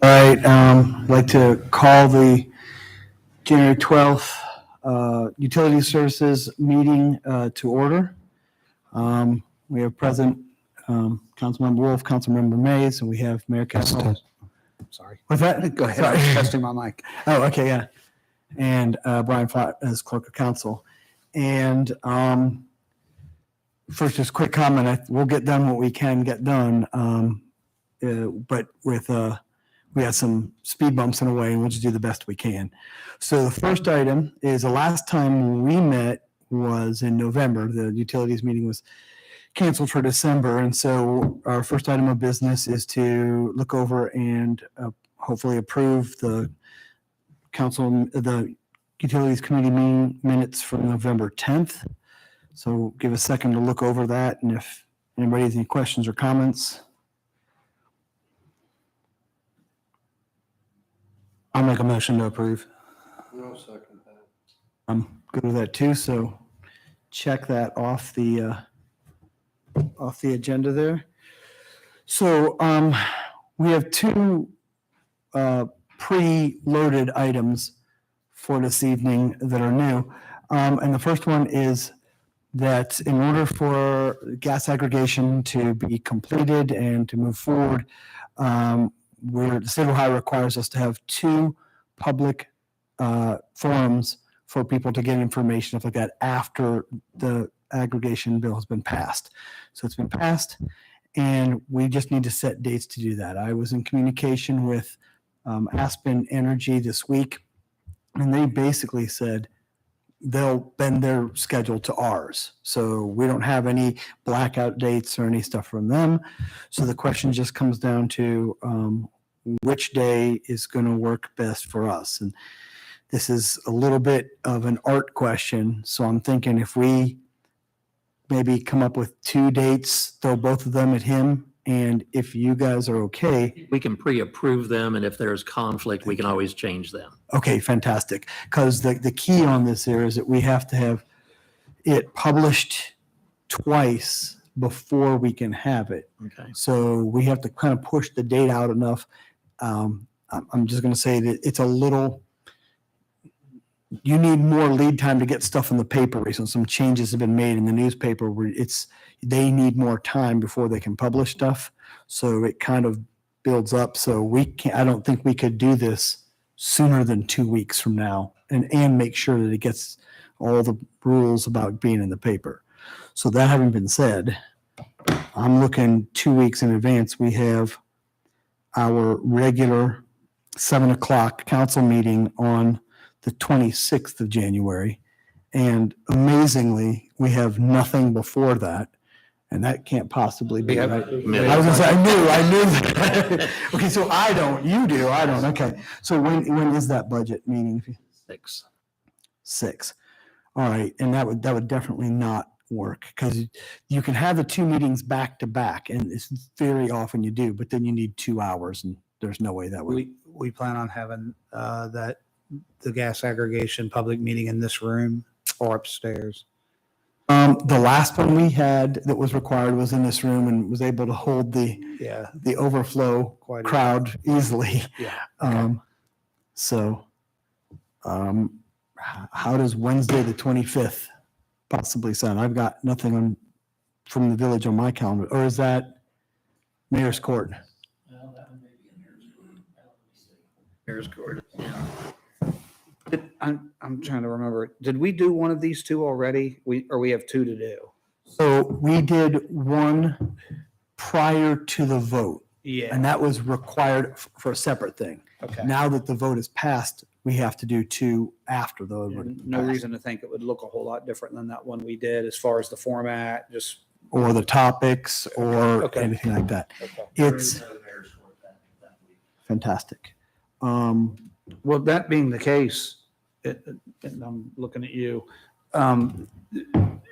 All right, I'd like to call the January 12th Utility Services meeting to order. We have present Councilmember Wolf, Councilmember Mays, and we have Mayor Castle. Sorry. What's that? Go ahead. Sorry. I'm testing my mic. Oh, okay, yeah. And Brian Flatt as Clerk of Council. And first, just a quick comment. We'll get done what we can get done, but with we had some speed bumps in a way, and we'll just do the best we can. So the first item is the last time we met was in November. The utilities meeting was canceled for December, and so our first item of business is to look over and hopefully approve the utilities committee meeting minutes for November 10th. So give a second to look over that, and if anybody has any questions or comments. I'll make a motion to approve. No, second that. I'm good with that too, so check that off the agenda there. So we have two pre-loaded items for this evening that are new. And the first one is that in order for gas aggregation to be completed and to move forward, the state of Ohio requires us to have two public forums for people to get information, stuff like that, after the aggregation bill has been passed. So it's been passed, and we just need to set dates to do that. I was in communication with Aspen Energy this week, and they basically said they'll bend their schedule to ours. So we don't have any blackout dates or any stuff from them. So the question just comes down to which day is going to work best for us. And this is a little bit of an art question. So I'm thinking if we maybe come up with two dates, throw both of them at him, and if you guys are okay. We can pre-approve them, and if there's conflict, we can always change them. Okay, fantastic. Because the key on this here is that we have to have it published twice before we can have it. Okay. So we have to kind of push the date out enough. I'm just going to say that it's a little, you need more lead time to get stuff in the paper. So some changes have been made in the newspaper where they need more time before they can publish stuff. So it kind of builds up. So I don't think we could do this sooner than 2 weeks from now and make sure that it gets all the rules about being in the paper. So that having been said, I'm looking 2 weeks in advance. We have our regular 7 o'clock council meeting on the 26th of January. And amazingly, we have nothing before that. And that can't possibly be right. I was gonna say, I knew that. Okay, so I don't, you do, I don't. Okay. So when is that budget meeting? 6. All right. And that would definitely not work because you can have the two meetings back to back, and it's very often you do, but then you need 2 hours, and there's no way that would. We plan on having the gas aggregation public meeting in this room or upstairs. The last one we had that was required was in this room and was able to hold the overflow crowd easily. Yeah. How does Wednesday the 25th possibly sound? I've got nothing from the village on my calendar. Or is that Mayor's Court? Well, that one may be in Mayor's Court. I'm trying to remember. Did we do one of these two already? We have two to do. So we did one prior to the vote, Yeah. and that was required for a separate thing. Okay. Now that the vote is passed, we have to do two after the vote. No reason to think it would look a whole lot different than that one we did as far as the format. Just Or the topics or Okay. anything like that. okay. It's fantastic. Well, that being the case, and I'm looking at you,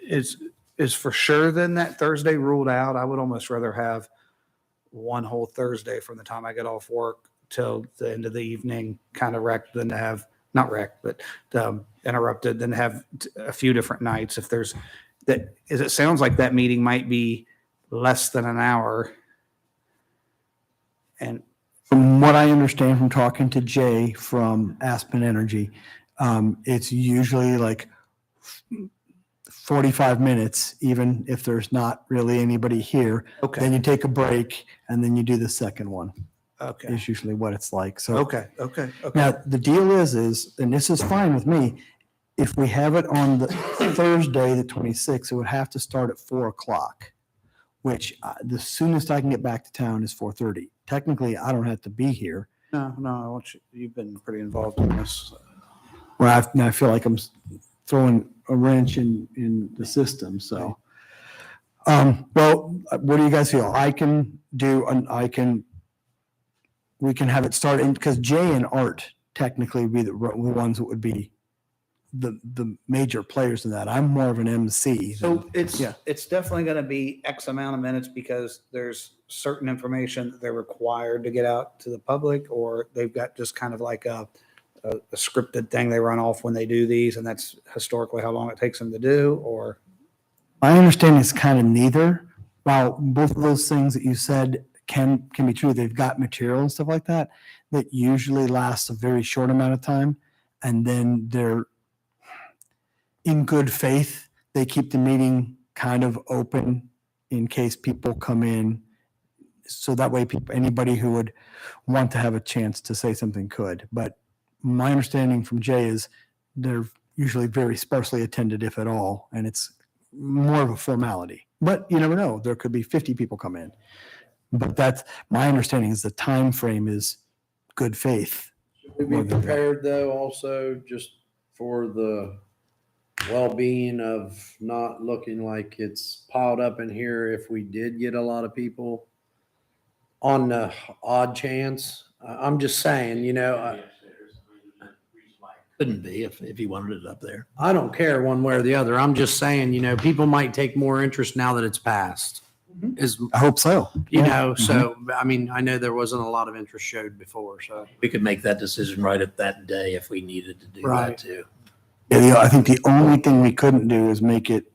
is for sure then that Thursday ruled out? I would almost rather have one whole Thursday from the time I get off work till the end of the evening, kind of wrecked than to have, not wrecked, but interrupted, than to have a few different nights. If there's that, as it sounds like that meeting might be less than an hour. And From what I understand from talking to Jay from Aspen Energy, it's usually like 45 minutes, even if there's not really anybody here. Okay, Then you take a break and then you do the second one. okay, Is usually what it's like. So okay, okay. now the deal is, and this is fine with me, if we have it on the Thursday, the 26th, it would have to start at 4 o'clock, which the soonest I can get back to town is 4:30. Technically, I don't have to be here. No, I want you, you've been pretty involved in this. Where I feel like I'm throwing a wrench in the system. So, well, what do you guys feel? We can have it start because Jay and Art technically be the ones that would be the major players in that. I'm more of an MC. So it's, Yeah. it's definitely going to be X amount of minutes because there's certain information that they're required to get out to the public, or they've got just kind of like a scripted thing they run off when they do these, and that's historically how long it takes them to do, or? My understanding is kind of neither. While both of those things that you said can be true, they've got material and stuff like that that usually lasts a very short amount of time, and then they're in good faith. They keep the meeting kind of open in case people come in, so that way anybody who would want to have a chance to say something could. But my understanding from Jay is they're usually very sparsely attended, if at all, and it's more of a formality. But you never know; there could be 50 people come in. But that's my understanding is the time frame is good faith. Should we be prepared though also just for the well-being of not looking like it's piled up in here if we did get a lot of people on the odd chance? I'm just saying, Couldn't be if he wanted it up there. I don't care one way or the other. I'm just saying, people might take more interest now that it's passed. Is, I hope so. so, I mean, I know there wasn't a lot of interest showed before, so. We could make that decision right at that day if we needed to do Right. that too. Yeah, I think the only thing we couldn't do is make it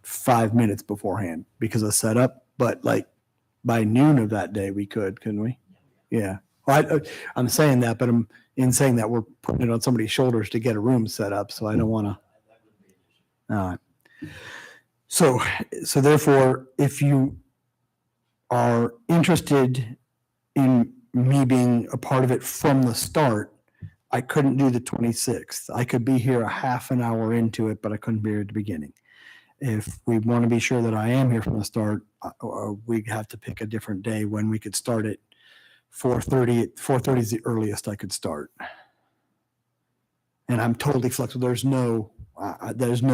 5 minutes beforehand because of setup. But like by noon of that day, we couldn't we? Yeah. Well, I'm saying that, but in saying that, we're putting it on somebody's shoulders to get a room set up. So I don't want to. All right. So therefore, if you are interested in me being a part of it from the start, I couldn't do the 26th. I could be here a half an hour into it, but I couldn't be here at the beginning. If we want to be sure that I am here from the start, we have to pick a different day when we could start at 4:30. 4:30 is the earliest I could start. And I'm totally flexible. There's no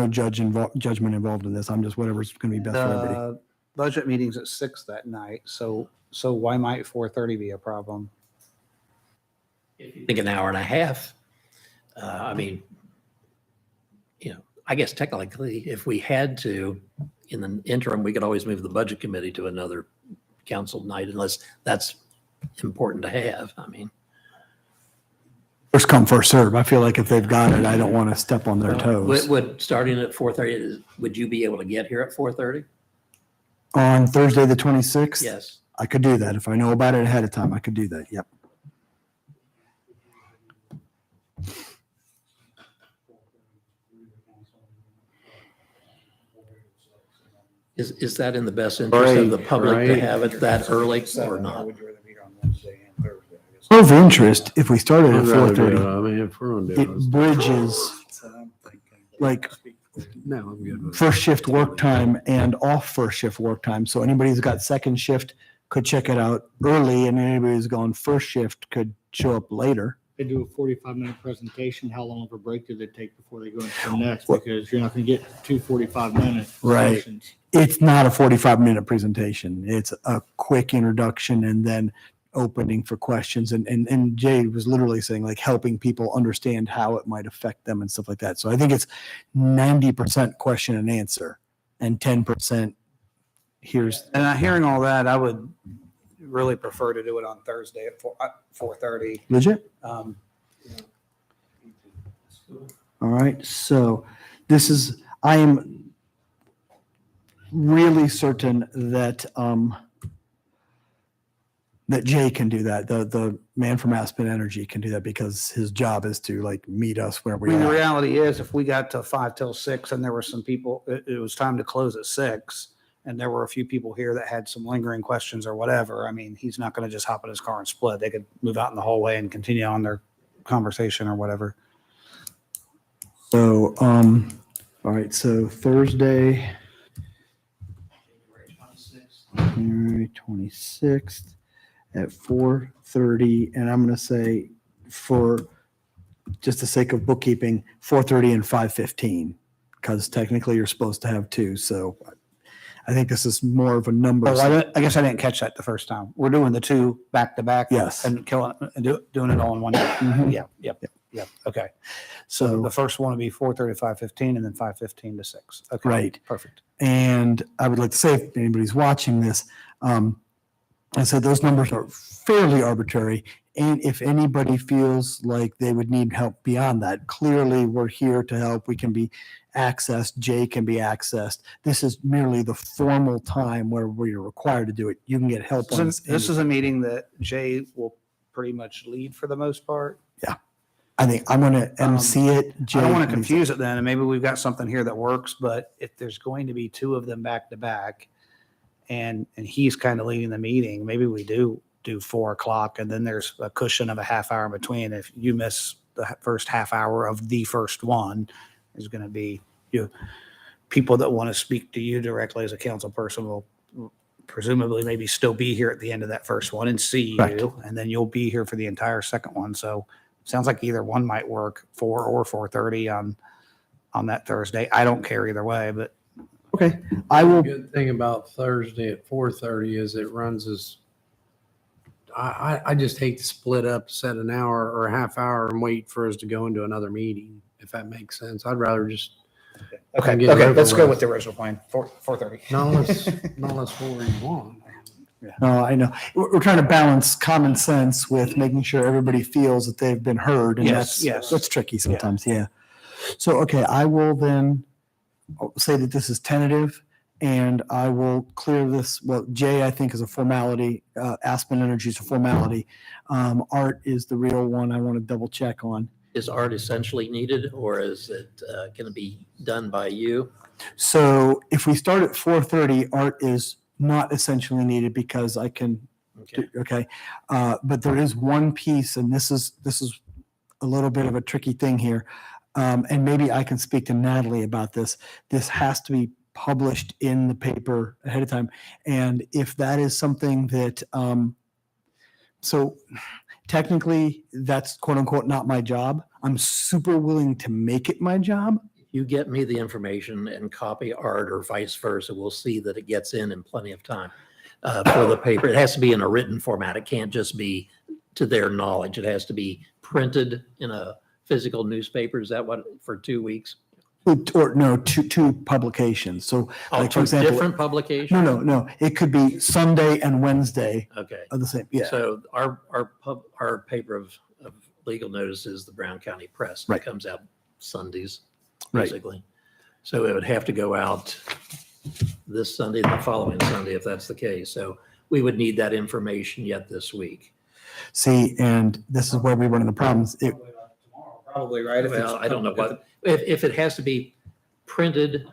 judgment involved in this. I'm just whatever's going to be best for everybody. The budget meeting's at 6 that night, so why might 4:30 be a problem? If you think an hour and a half, I mean, I guess technically, if we had to, in the interim, we could always move the budget committee to another council night unless that's important to have. I mean, First come, first serve. I feel like if they've got it, I don't want to step on their toes. would starting at 4:30, would you be able to get here at 4:30? On Thursday, the 26th? Yes. I could do that. If I know about it ahead of time, I could do that. Yep. Is that in the best interest of the Right, public to right. have it that early or Or not? would you rather be here on Wednesday and Thursday? I guess? Of interest, if we started at 4:30, I mean, if we're gonna do it bridges That's what I'm thinking. like No, I'm good with it. first shift work time and off first shift work time. So anybody who's got second shift could check it out early, and anybody who's gone first shift could show up later. They do a 45-minute presentation. How long of a break do they take before they go into the next? What- Because you're not going to get two 45-minute Right. sessions. It's not a 45-minute presentation. It's a quick introduction and then opening for questions. And Jay was literally saying like helping people understand how it might affect them and stuff like that. So I think it's 90% question and answer and 10% here's. And hearing all that, I would really prefer to do it on Thursday at 4:30. Legit? All right. So I am really certain that that Jay can do that. The man from Aspen Energy can do that because his job is to like meet us where I we mean, the are. reality is if we got to 5 till 6 and there were some people, it was time to close at 6 and there were a few people here that had some lingering questions or whatever. I mean, he's not going to just hop in his car and split. They could move out in the hallway and continue on their conversation or whatever. So, all right, so Thursday, January 26th at 4:30, and I'm going to say for just the sake of bookkeeping, 4:30 and 5:15, because technically you're supposed to have two. So I think this is more of a number. I guess I didn't catch that the first time. We're doing the two back to back. Yes. And killing and doing it all in one day. Mhm. Yeah. Yep. Okay. So So, the first one would be 4:30 to 5:15 and then 5:15 to 6. Okay. right. Perfect. And I would like to say, if anybody's watching this, I said those numbers are fairly arbitrary. And if anybody feels like they would need help beyond that, clearly we're here to help. We can be accessed. Jay can be accessed. This is merely the formal time where we're required to do it. You can get help on So this is a meeting that Jay will pretty much lead for the most part. I think I'm going to MC it. I don't want to leads it. confuse it then, and maybe we've got something here that works, but if there's going to be two of them back to back and he's kind of leading the meeting, maybe we do 4 o'clock and then there's a cushion of a half hour in between. If you miss the first half hour of the first one, there's going to be people that want to speak to you directly as a council person will presumably maybe still be here at the end of that first one and see Correct. you, and then you'll be here for the entire second one. So sounds like either one might work, 4 or 4:30 on that Thursday. I don't care either way, but Okay. I will. Good thing about Thursday at 4:30 is it runs as, I just hate to split up, set an hour or a half hour and wait for us to go into another meeting, if that makes sense. I'd rather just, okay. Get it over Let's go with. with the original plan. 4:30. not unless 4 you want. No, I know. We're trying to balance common sense with making sure everybody feels that they've been heard. And Yes, yes. that's tricky sometimes. Yeah. So, okay, I will then say that this is tentative and I will clear this. Well, Jay, I think is a formality. Aspen Energy is a formality. Art is the real one I want to double check on. Is art essentially needed or is it going to be done by you? So if we start at 4:30, Art is not essentially needed because I can Okay. okay. But there is one piece, and this is a little bit of a tricky thing here. And maybe I can speak to Natalie about this. This has to be published in the paper ahead of time. And if that is something that, so technically that's quote unquote not my job. I'm super willing to make it my job. You get me the information and copy art or vice versa. We'll see that it gets in plenty of time for the paper. It has to be in a written format. It can't just be to their knowledge. It has to be printed in a physical newspaper. Is that what, for 2 weeks? Or no, two publications. So Oh, like, for two example, different publications? no. It could be Sunday and Wednesday Okay. of the same. Yeah. So our paper of legal notice is the Brown County Press. Right. It comes out Sundays, Right. basically. So it would have to go out this Sunday and the following Sunday if that's the case. So we would need that information yet this week. See, and this is where we run into problems. Probably right. If Well, it's- I don't know what, if it has to be printed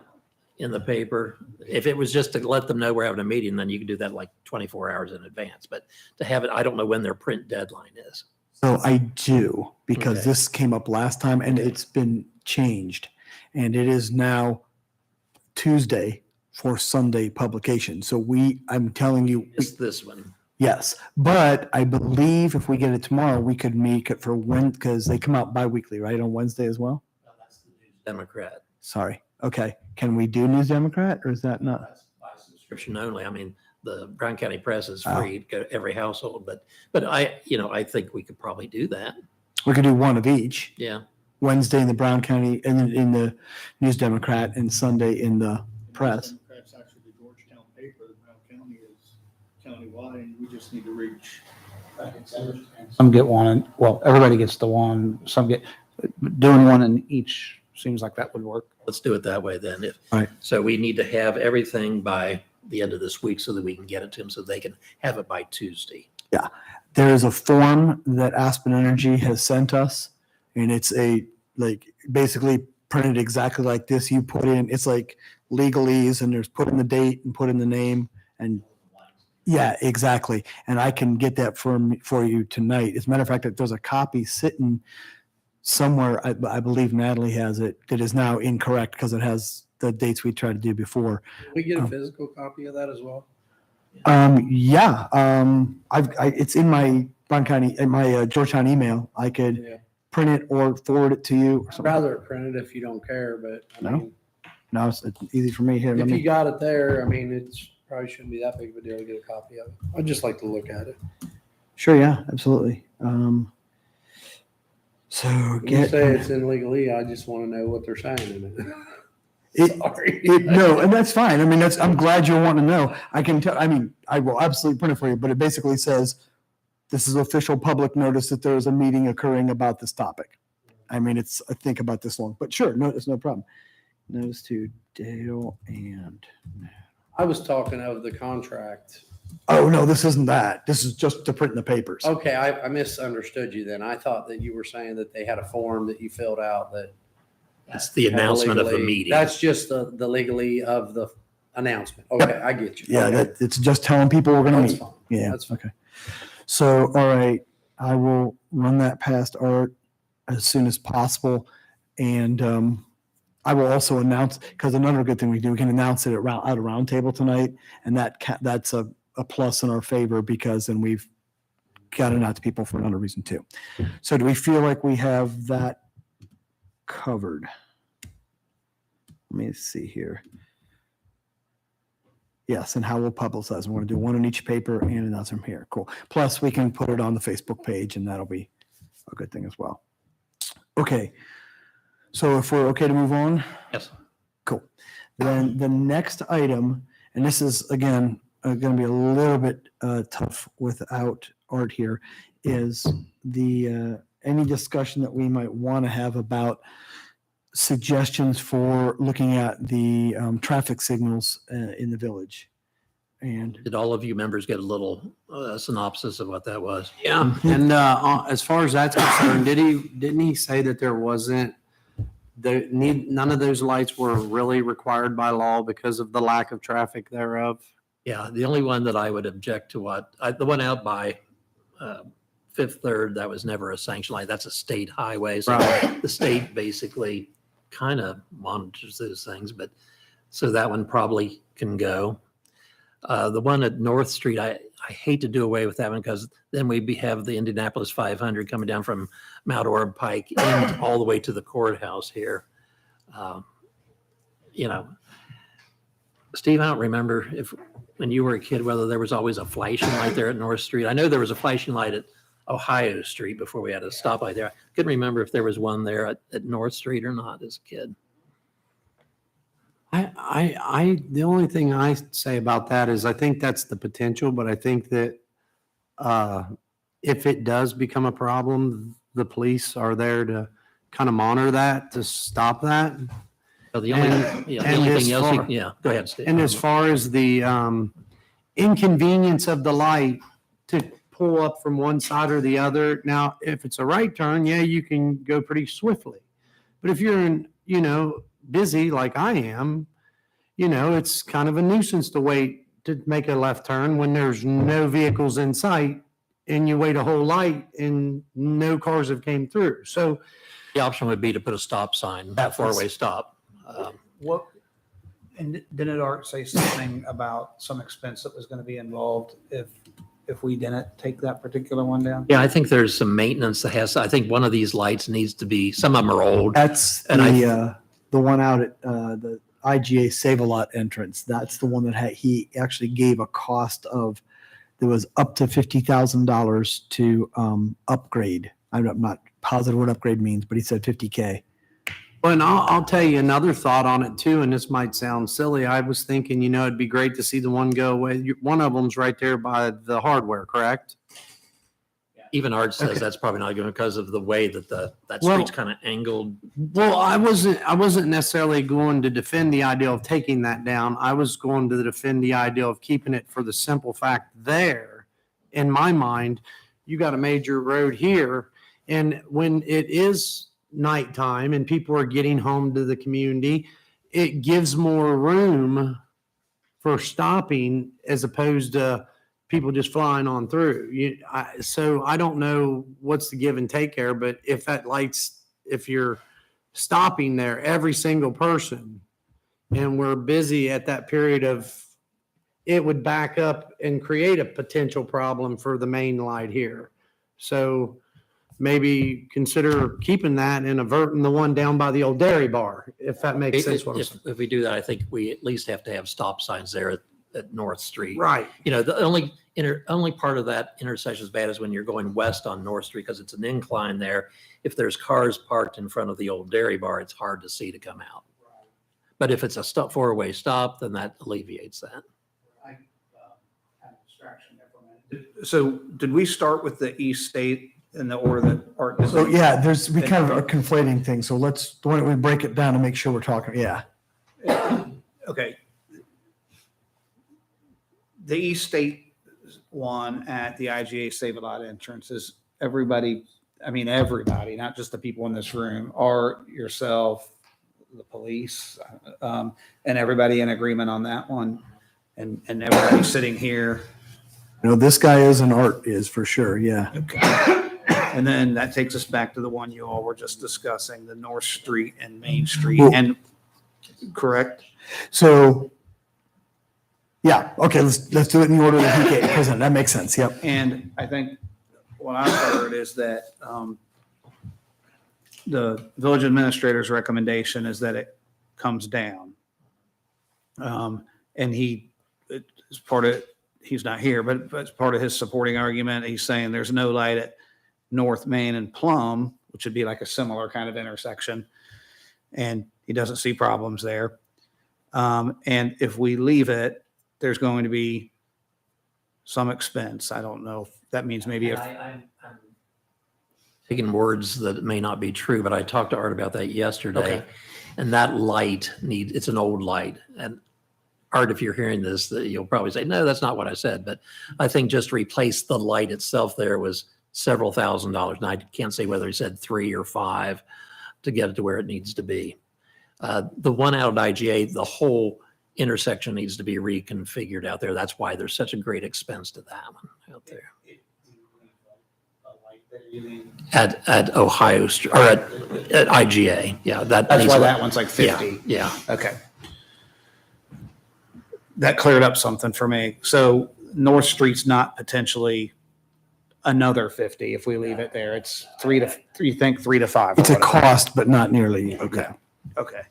in the paper, if it was just to let them know we're having a meeting, then you can do that like 24 hours in advance. But to have it, I don't know when their print deadline is. So I do, because Okay. this came up last time and it's been changed. And it is now Tuesday for Sunday publication. So I'm telling you, It's this one. yes. But I believe if we get it tomorrow, we could make it for when, because they come out bi-weekly, right? On Wednesday as well? Democrat. Sorry. Okay. Can we do News Democrat or is that not? That's by subscription only. I mean, the Brown County Press is Oh. free to go to every household, but I think we could probably do that. We could do one of each. Yeah. Wednesday in the Brown County and then in the News Democrat and Sunday in the press. Democrats actually the Georgetown paper. The Brown County is countywide, and we just need to reach. Some get one, and well, everybody gets the one. Some get doing one in each. Seems like that would work. Let's do it that way then. All right. So we need to have everything by the end of this week so that we can get it to them so they can have it by Tuesday. There is a form that Aspen Energy has sent us, and it's basically printed exactly like this. You put in, it's like legalese, and there's put in the date and put in the name, and yeah, exactly. And I can get that for you tonight. As a matter of fact, there's a copy sitting somewhere. I believe Natalie has it. That is now incorrect because it has the dates we tried to do before. Can we get a physical copy of that as well? Yeah. It's in my Brown County, in my Georgetown email. I could Yeah. print it or forward it to you. Or I'd something. rather print it if you don't care, but I No. mean, No, it's easy for me here. Let if you me, got it there, I mean, it's probably shouldn't be that big of a deal to get a copy of it. I'd just like to look at it. sure. Yeah, absolutely. So When you get say it's in legally, I just want to know what they're saying in it. it. Sorry. No, and that's fine. I mean, I'm glad you want to know. I can tell, I mean, I will absolutely print it for you, but it basically says, this is official public notice that there is a meeting occurring about this topic. I mean, I think about this long, but sure, no, it's no problem. Notice to Dale and, I was talking of the contract. oh, no, this isn't that. This is just to print in the papers. Okay, I misunderstood you then. I thought that you were saying that they had a form that you filled out that. It's the announcement of the legally- meeting. That's just the legally of the announcement. Okay, I get you. Yeah, Okay. it's just telling people we're going to That's meet. fine. Yeah, That's fine. okay. So, all right, I will run that past Art as soon as possible. And I will also announce, because another good thing we do, we can announce it at a round table tonight. And that's a plus in our favor because then we've got it out to people for another reason too. So do we feel like we have that covered? Let me see here. Yes, and how we'll publicize. We want to do one on each paper and announce them here. Cool. Plus, we can put it on the Facebook page, and that'll be a good thing as well. Okay. So if we're okay to move on, Yes. cool. Then the next item, and this is, again, going to be a little bit tough without Art here, is the any discussion that we might want to have about suggestions for looking at the traffic signals in the village. And Did all of you members get a little synopsis of what that was? Yeah, and as far as that's concerned, didn't he say that there wasn't, none of those lights were really required by law because of the lack of traffic thereof? Yeah, the only one that I would object to the one out by Fifth Third, that was never a sanctioned light. That's a state highway. So Right. the state basically kind of monitors those things, but so that one probably can go. The one at North Street, I hate to do away with that one because then have the Indianapolis 500 coming down from Mount Orab Pike and all the way to the courthouse here. Steve, I don't remember when you were a kid, whether there was always a flashing light there at North Street. I know there was a flashing light at Ohio Street before we had a stoplight there. I couldn't remember if there was one there at North Street or not as a kid. The only thing I say about that is I think that's the potential, but I think that if it does become a problem, the police are there to kind of monitor that, to stop that. So the And- only and as thing else, far- go ahead, Steve. And as far as the inconvenience of the light to pull up from one side or the other, now, if it's a right turn, yeah, you can go pretty swiftly. But if you're busy like I am, it's kind of a nuisance to wait to make a left turn when there's no vehicles in sight and you wait a whole light and no cars have came through. So The option would be to put a stop sign, a That was- four-way stop. What, and didn't Art say something about some expense that was gonna be involved if we didn't take that particular one down? Yeah, I think there's some maintenance I think one of these lights needs to be, some of them are old. that's And the one out at the IGA Save-A-Lot entrance. That's the one that he actually gave a cost of, there was up to $50,000 to upgrade. I'm not positive what upgrade means, but he said 50K. Well, and I'll tell you another thought on it too, and this might sound silly. I was thinking, it'd be great to see the one go away. One of them's right there by the hardware, correct? Even Art says Okay. that's probably not good because of the way that that Well- street's kind of angled. Well, I wasn't necessarily going to defend the idea of taking that down. I was going to defend the idea of keeping it for the simple fact there in my mind, you got a major road here. And when it is nighttime and people are getting home to the community, it gives more room for stopping as opposed to people just flying on through. So I don't know what's the give and take there, but if you're stopping there, every single person, and we're busy at that period it would back up and create a potential problem for the main light here. So maybe consider keeping that and averting the one down by the old dairy bar, if that makes sense. What I'm saying. If we do that, I think we at least have to have stop signs there at North Street. Right. You know, the only part of that intersection is bad is when you're going west on North Street because it's an incline there. If there's cars parked in front of the old dairy bar, it's hard to see to come out. But if it's a four-way stop, then that alleviates that. Kind of distraction there for a minute. So did we start with the East State in the order that Art? So yeah, we kind of are conflating things. So why don't we break it down to make sure we're talking, yeah. Okay. The East State one at the IGA Save a Lot entrance is everybody, not just the people in this room, Art, yourself, the police, and everybody in agreement on that one, and everybody sitting here. You know, this guy is and Art is for sure, yeah. Okay. And then that takes us back to the one you all were just discussing, the North Street and Main Street, Well- and correct? So, yeah, okay, let's do it in the order that he gave, present, that makes sense, yep. And I think what I've heard is that the village administrator's recommendation is that it comes down. And it's part of, he's not here, but it's part of his supporting argument. He's saying there's no light at North Main and Plum, which would be like a similar kind of intersection. And he doesn't see problems there. And if we leave it, there's going to be some expense. I don't know if that means maybe if, I'm taking words that may not be true, but I talked to Art about that yesterday. Okay. And that light it's an old light. And Art, if you're hearing this, you'll probably say, no, that's not what I said. But I think just replace the light itself there was several $1,000s. And I can't say whether he said 3 or 5 to get it to where it needs to be. The one out at IGA, the whole intersection needs to be reconfigured out there. That's why there's such a great expense to that one out there. At Ohio Street, or at IGA, yeah. that's needs why to- that one's like 50. Yeah. Okay. That cleared up something for me. So North Street's not potentially another 50 if we leave it there. It's 3 to 5. or It's a whatever. cost, but not nearly, Okay. Okay.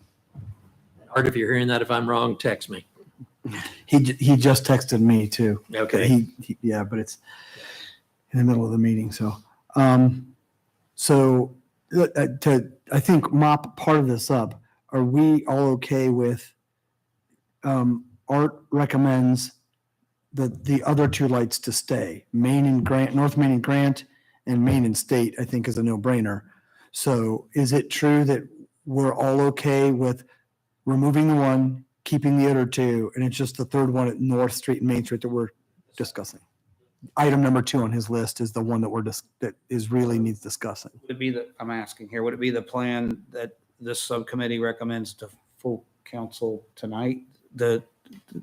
Art, if you're hearing that, if I'm wrong, text me. he just texted me too. Okay. Yeah, but it's in the middle of the meeting, so. I think mop part of this up, are we all okay with, Art recommends the other 2 lights to stay, Main and Grant, North Main and Grant, and Main and State, I think is a no-brainer. So is it true that we're all okay with removing the one, keeping the other 2, and it's just the third one at North Street and Main Street that we're discussing? Item number 2 on his list is the one that really needs discussing. Would it be I'm asking here, would it be the plan that this subcommittee recommends to full council tonight? The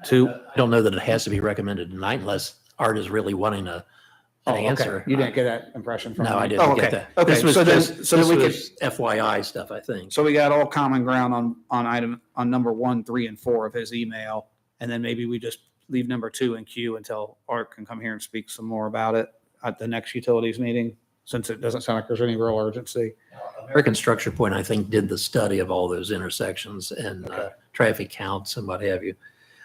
two? I don't know that it has to be recommended tonight unless Art is really wanting an Okay. answer. You didn't get that impression from me? No, I Oh, didn't okay. get that. Okay, This was so then, just- so then we this could, was FYI stuff, I think. so we got all common ground on number 1, 3, and 4 of his email. And then maybe we just leave number 2 in queue until Art can come here and speak some more about it at the next utilities meeting, since it doesn't sound like there's any real urgency. American Structure Point, I think, did the study of all those intersections and Okay. traffic counts and what have you.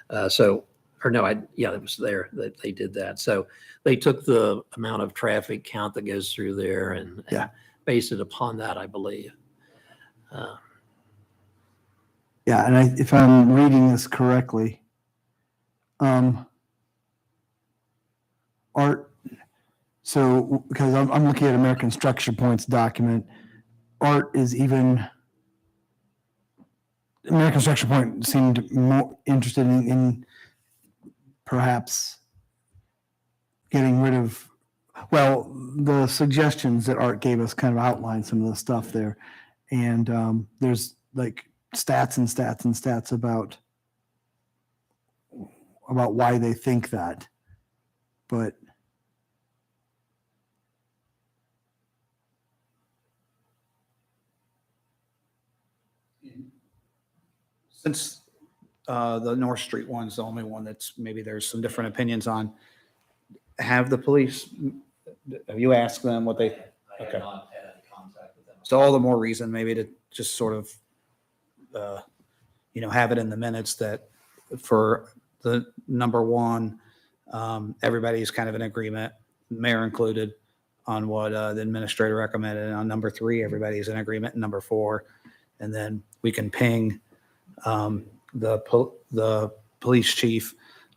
It was there that they did that. So they took the amount of traffic count that goes through there and Yeah. based it upon that, I believe. Yeah, and if I'm reading this correctly, Art, so, because I'm looking at American Structure Point's document, Art is American Structure Point seemed more interested in perhaps getting rid of, well, the suggestions that Art gave us kind of outline some of the stuff there. And there's like stats and stats and stats about why they think that. But Since the North Street one's the only one that's maybe there's some different opinions on, have the police, have you asked them what they, I have okay. not had any contact with them. So all the more reason maybe to just sort of, have it in the minutes that for the number one, everybody's kind of in agreement, mayor included, on what the administrator recommended. And on number three, everybody's in agreement. And number four, and then we can ping the police chief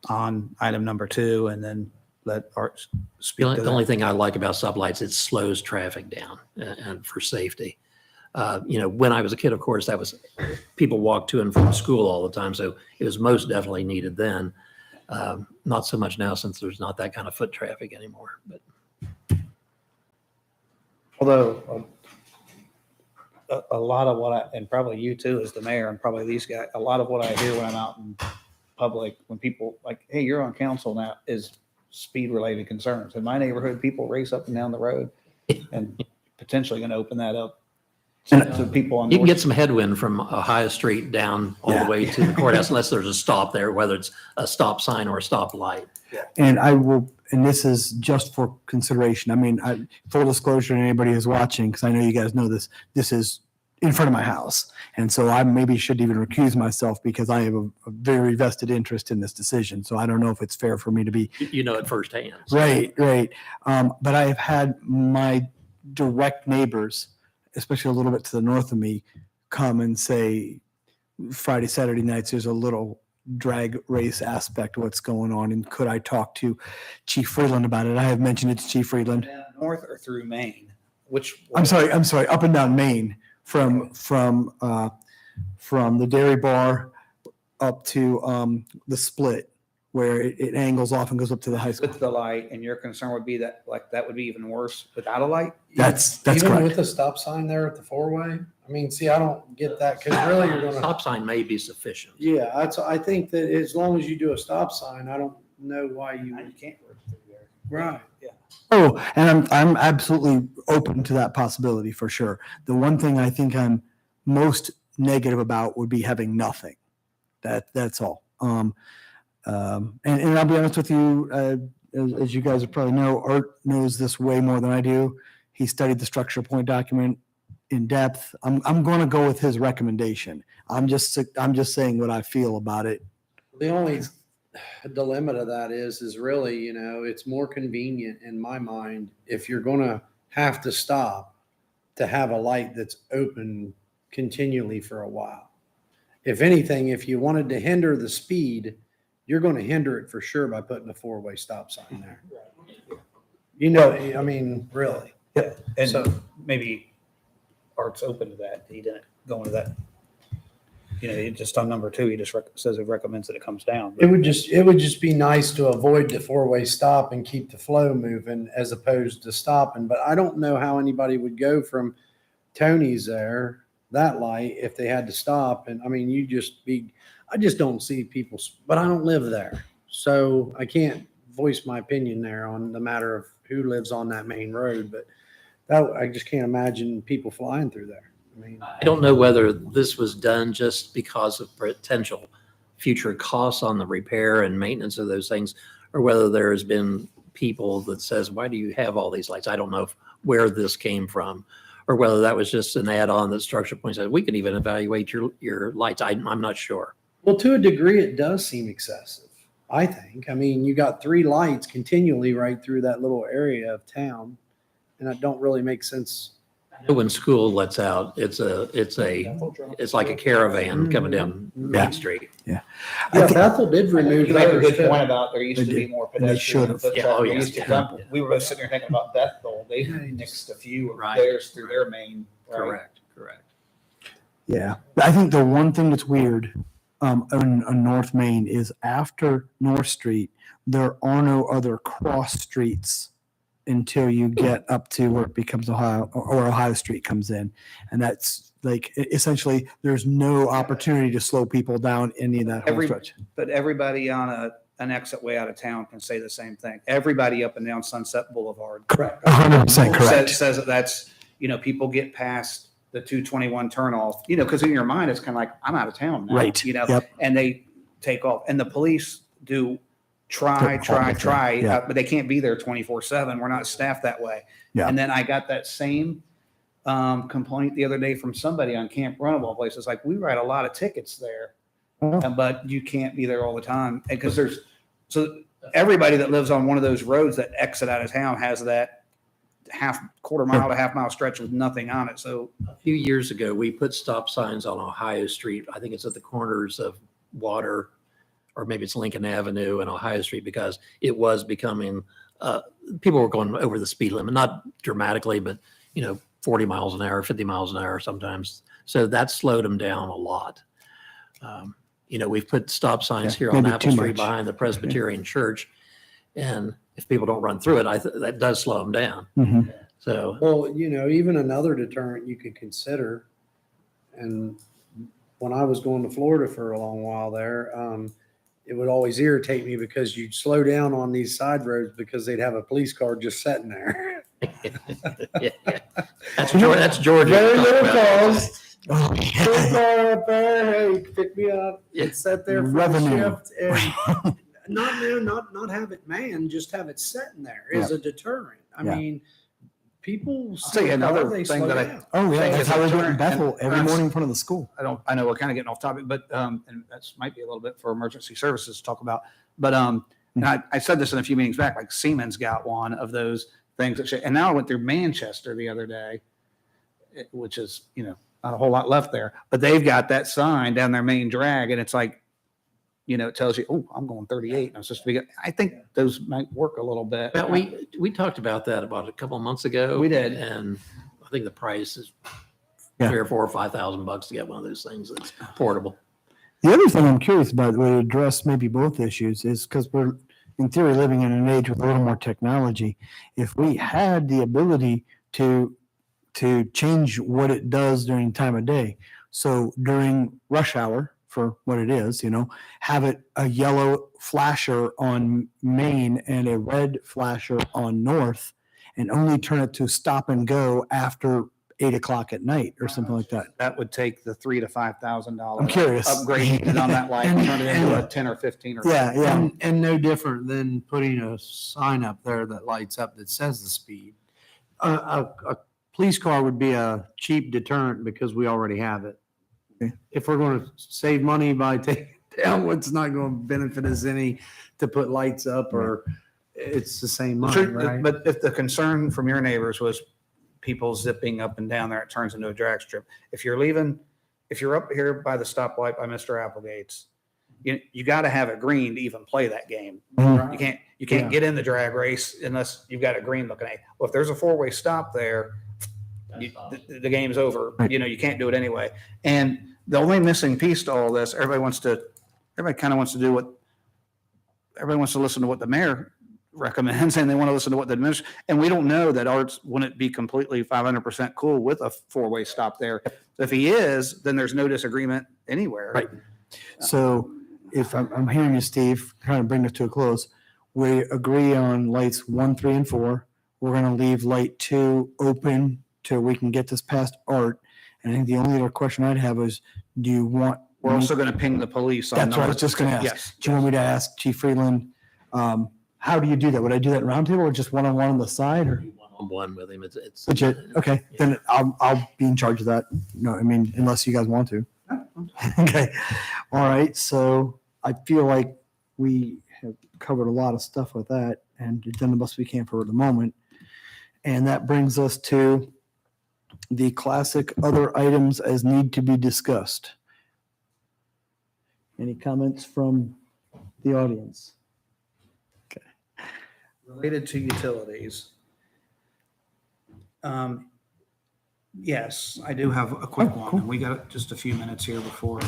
on item number two, and then let Art speak to The that. only thing I like about sublights, it slows traffic down and for safety. When I was a kid, of course, that was, people walked to and from school all the time. So it was most definitely needed then. Not so much now since there's not that kind of foot traffic anymore, but. Although a lot of what and probably you too as the mayor and probably these guys, a lot of what I hear when I'm out in public, when people like, hey, you're on council now, is speed related concerns. In my neighborhood, people race up and down the road and potentially going to open that up to people on. You can North- get some headwind from Ohio Street down all the way to the courthouse unless there's a stop there, whether it's a stop sign or a stop light. And I will, and this is just for consideration. I mean, full disclosure to anybody who's watching, because I know you guys know this, this is in front of my house. And so I maybe should even recuse myself because I have a very vested interest in this decision. So I don't know if it's fair for me to be. You know it firsthand. Right. But I have had my direct neighbors, especially a little bit to the north of me, come and say, Friday, Saturday nights, there's a little drag race aspect of what's going on. And could I talk to Chief Freeland about it? I have mentioned it to Chief Freeland. Down north or through Maine? Which? I'm sorry, up and down Maine from the Dairy Bar up to the Split, where it angles off and goes up to the high school. With the light, and your concern would be that that would be even worse without a light? That's Even correct. with the stop sign there at the four-way? I mean, see, I don't get that because really you're gonna, Stop sign may be sufficient. yeah, I think that as long as you do a stop sign, I don't know why you, You can't work through there. right. Oh, and I'm absolutely open to that possibility for sure. The one thing I think I'm most negative about would be having nothing. That's all. And I'll be honest with you, as you guys probably know, Art knows this way more than I do. He studied the structure point document in depth. I'm going to go with his recommendation. I'm just saying what I feel about it. The only dilemma to that is really, it's more convenient in my mind if you're gonna have to stop to have a light that's open continually for a while. If anything, if you wanted to hinder the speed, you're going to hinder it for sure by putting a four-way stop sign there. I mean, really. Yeah, and So- maybe Art's open to that. He didn't go into that. Just on number two, he just says it recommends that it comes down. It would just be nice to avoid the four-way stop and keep the flow moving as opposed to stopping. But I don't know how anybody would go from Tony's there, that light, if they had to stop. And I mean, I just don't see people, but I don't live there. So I can't voice my opinion there on the matter of who lives on that main road. But I just can't imagine people flying through there. I mean, I don't know whether this was done just because of potential future costs on the repair and maintenance of those things, or whether there's been people that says, why do you have all these lights? I don't know where this came from, or whether that was just an add-on that Structure Point said, we can even evaluate your lights. I'm not sure. well, to a degree, it does seem excessive, I think. I mean, you got 3 lights continually right through that little area of town, and that don't really make sense. When school lets out, it's like a caravan coming down Main Street. Yeah, Bethel did remove You make a theirs good too. point about there used to be more And they pedestrian. should've. foot Yeah, traffic. oh, They yeah. used to dump- We were both sitting there thinking about Bethel. They nixed a few of Right. theirs through their main. right? Correct. Yeah. But I think the one thing that's weird on North Main is after North Street, there are no other cross streets until you get up to where it becomes Ohio or Ohio Street comes in. And that's like essentially there's no opportunity to slow people down any of that whole Every- stretch. But everybody on an exit way out of town can say the same thing. Everybody up and down Sunset Boulevard Correct. 100% correct. says that that's, people get past the 221 turnoff, because in your mind, it's kind of like, I'm out of town now. Right. Yep. And they take off. And the police do try, Yeah. but they can't be there 24/7. We're not staffed that way. Yeah. And then I got that same complaint the other day from somebody on Camp Run of all places. Like, we write a lot of tickets there, Oh. but you can't be there all the time. Because so everybody that lives on one of those roads that exit out of town has that quarter mile to half mile stretch with nothing on it. So A few years ago, we put stop signs on Ohio Street. I think it's at the corners of Water, or maybe it's Lincoln Avenue and Ohio Street, because it was becoming, people were going over the speed limit, not dramatically, but, 40 miles an hour, 50 miles an hour sometimes. So that slowed them down a lot. We've put stop signs here on maybe Apple too Street much. behind the Presbyterian Church. And if people don't run through it, that does slow them down. Mhm. So Well, even another deterrent you could consider, and when I was going to Florida for a long while there, it would always irritate me because you'd slow down on these side roads because they'd have a police car just sitting there. that's Georgia. Very we're little talking about. calls. Oh, Police yeah. car up there, hey, pick me up. Yeah. It's set there for Revenue. the shift, and not have it manned, just have it sitting there as a deterrent. I Yeah. mean, people. tell you another they thing slow that I- down. Oh, yeah. Thing That's is, how we it's do it in turn- Bethel and every perhaps- morning in front of the school. I know we're kind of getting off topic, but and that's might be a little bit for emergency services to talk about. But and I said this in a few meetings back, like Siemens got one of those things and now I went through Manchester the other day, which is, not a whole lot left there, but they've got that sign down their main drag and it's like, it tells you, oh, I'm going 38. And I'm supposed to be, I think those might work a little bit. Well, we talked about that about a couple of months ago. We did. And I think the price is Yeah. $3,000 or $4,000 to get one of those things that's portable. The other thing I'm curious about, would address maybe both issues, is because we're in theory living in an age with a little more technology. If we had the ability to change what it does during time of day, so during rush hour for what it is, have it a yellow flasher on Main and a red flasher on North, and only turn it to stop and go after 8 o'clock at night or something like that. That would take the $3,000 to $5,000 I'm curious. upgrade on that light and turn it into a 10 or 15 or Yeah, yeah. And no different than putting a sign up there that lights up that says the speed. A police car would be a cheap deterrent because we already have it. Okay. If we're going to save money by taking it down, what's not going to benefit us any to put lights up, or it's the same money, Sure, right? but if the concern from your neighbors was people zipping up and down there, it turns into a drag strip. If you're up here by the stoplight by Mr. Applegate's, you got to have it green to even play that game. Mhm. You can't Yeah. get in the drag race unless you've got a green looking at. Well, if there's a four-way stop there, the game's over. Right. You can't do it anyway. And the only missing piece to all this, everybody kind of wants to do what everybody wants to listen to what the mayor recommends, and they want to listen to what the administration, and we don't know that Arts wouldn't be completely 500% cool with a four-way stop there. So if he is, then there's no disagreement anywhere. Right. So if I'm hearing you, Steve, trying to bring this to a close, we agree on lights 1, 3, and 4. We're going to leave light 2 open till we can get this past Art. And I think the only other question I'd have is, do you want? We're also going to ping the police on That's what I was those. just going to ask. Yes. Do you want me to ask Chief Freeland? How do you do that? Would I do that in roundtable or just one-on-one on the side, or? One-on-one with him. It's Legit. Okay, then I'll be in charge of that. No, I mean, unless you guys want to. Okay. All right. So I feel like we have covered a lot of stuff with that and done the best we can for the moment. And that brings us to the classic other items as need to be discussed. Any comments from the audience? Related to utilities. Yes, I do have a quick Oh, one. cool. We got just a few minutes here before.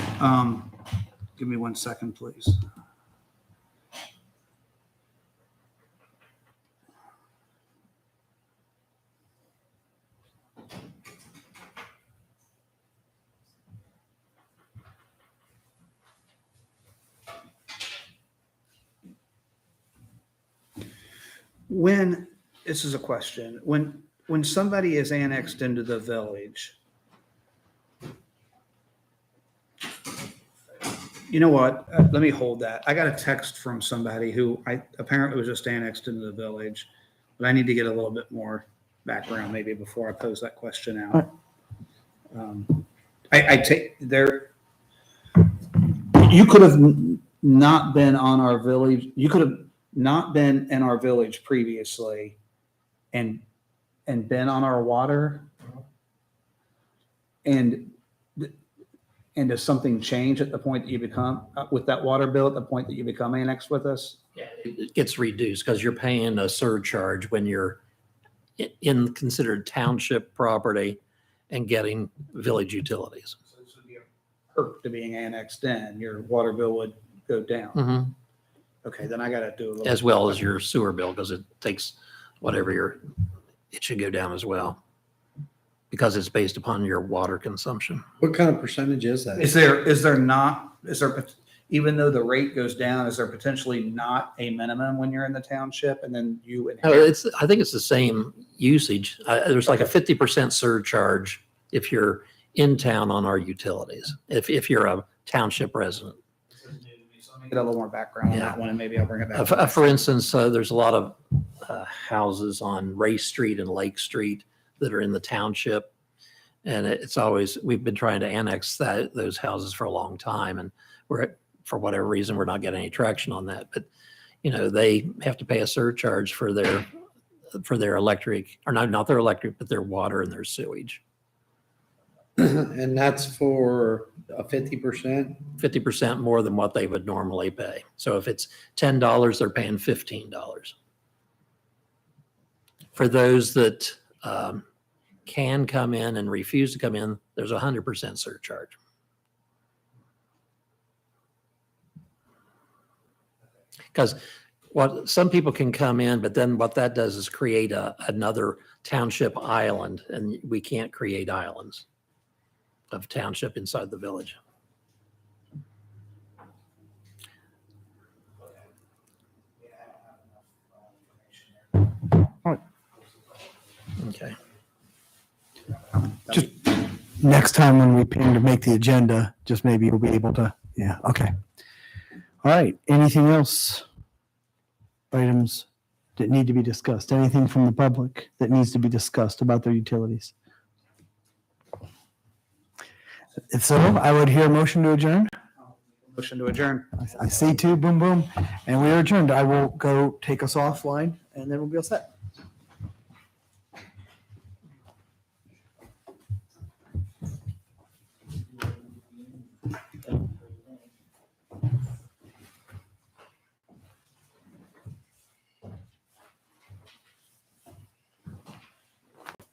Give me 1 second, please. When, this is a question, when somebody is annexed into the village, you know what? Let me hold that. I got a text from somebody who apparently was just annexed into the village, but I need to get a little bit more background maybe before I pose that question out. I take there. You could have not been on our village. You could have not been in our village previously, and been on our water. And does something change at the point that you become with that water bill at the point that you become annexed with us? Yeah, it gets reduced because you're paying a surcharge when you're in considered township property and getting village utilities. So this would be a perk to being annexed in. Your water bill would go down. Mhm. Okay, then I got to do a little. As well as your sewer bill, because it takes whatever it should go down as well. Because it's based upon your water consumption. What kind of percentage is that? Is there, even though the rate goes down, is there potentially not a minimum when you're in the township and then you No, inherit? I think it's the same usage. There's like a 50% surcharge if you're in town on our utilities, if you're a township resident. So let me get a little more background on Yeah. that one and maybe I'll bring it back. For instance, there's a lot of houses on Race Street and Lake Street that are in the township. And it's always, we've been trying to annex those houses for a long time. And for whatever reason, we're not getting any traction on that. But, they have to pay a surcharge for their electric, or not their electric, but their water and their sewage. And that's for a 50%? 50% more than what they would normally pay. So if it's $10, they're paying $15. For those that can come in and refuse to come in, there's a 100% surcharge. Because some people can come in, but then what that does is create another township island, and we can't create islands of township inside the village. Okay. Just next time when we pin to make the agenda, just maybe you'll be able to, yeah, okay. All right, anything else? Items that need to be discussed? Anything from the public that needs to be discussed about their utilities? If so, I would hear a motion to adjourn. Motion to adjourn. I see two, boom, boom, and we are adjourned. I will go take us offline and then we'll be all set.